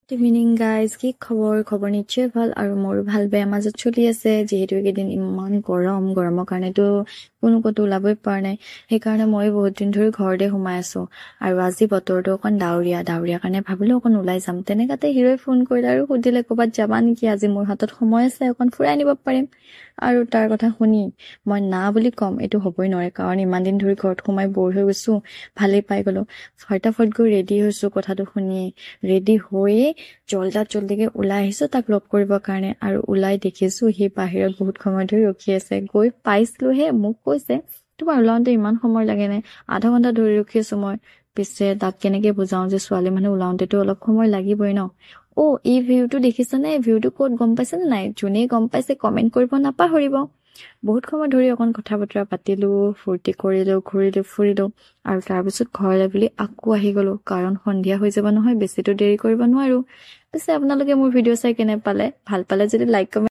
Evening guys, কি খবৰ নিশ্চয় ভাল আৰু মোৰো ভাল বেয়া মাজত চলি আছে। যিহেতু এইকেইদিন ইমান গৰমৰ কাৰণেতো কোনো ক'তো ওলাবই পৰা নাই। সেইকাৰণে মই বহুত দিন ধৰি ঘৰতে সোমাই আছো আৰু আজি বতৰটো অকণ ডাৱৰীয়া কাৰণে ভাবিলো অকণ ওলাই যাম। তেনেকাতে হিৰই ফোন কৰিলে আৰু সুধিলে ক'ৰবাত যাবা নেকি, আজি মোৰ হাতত সময় আছে, অকণ ফুৰাই নিব পাৰিম। আৰু তাৰ কথা শুনি মই না বুলি ক'ম এইটো হ'বই নোৱাৰে, কাৰণ ইমান দিন ধৰি ঘৰত সোমাই বৰ হৈ গৈছো। ভালেই পাই গলো, ফটাফট গৈ ৰেডি হৈছো কথাটো শুনিয়ে। ৰেডি হৈয়ে জল্দিকে ওলাই আহিছো তাক লগ কৰিবৰ কাৰণে। আৰু ওলাই দেখিছো সি বাহিৰত বহুত সময় ধৰি ৰখি আছে। গৈ পাইছিলোহে, মোক কৈছে তোমাৰ ওলাওঁতে ইমান সময় লাগে নে? আধা ঘন্টা ধৰি ৰখি আছো মই। পিছে তাক কেনেকে বুজাও যে ছোৱালী মানুহ ওলাওঁতেতো অলপ সময় লাগিবই ন। এই ভিউটো দেখিছানে? এই ভিউটো ক'ত গম পাইছে নে নাই? যোনে গম পাইছে কমেন্ট কৰিব নাপাহৰিব। বহুত সময় ধৰি অকণ কথা বতৰা পাতিলো, ফূৰ্তি কৰিলো, ঘূৰিলো ফুৰিলো, আৰু তাৰপিছত ঘৰলৈ বুলি আকৌ আহি গলো, কাৰণ সন্ধিয়া হৈ যাব নহয়, বেছিতো দেৰি কৰিব নোৱাৰো। পিছে আপোনালোকে মোৰ ভিডিঅ' চাই কেনে পালে? ভাল পালে যদি লাইক কমেণ্ট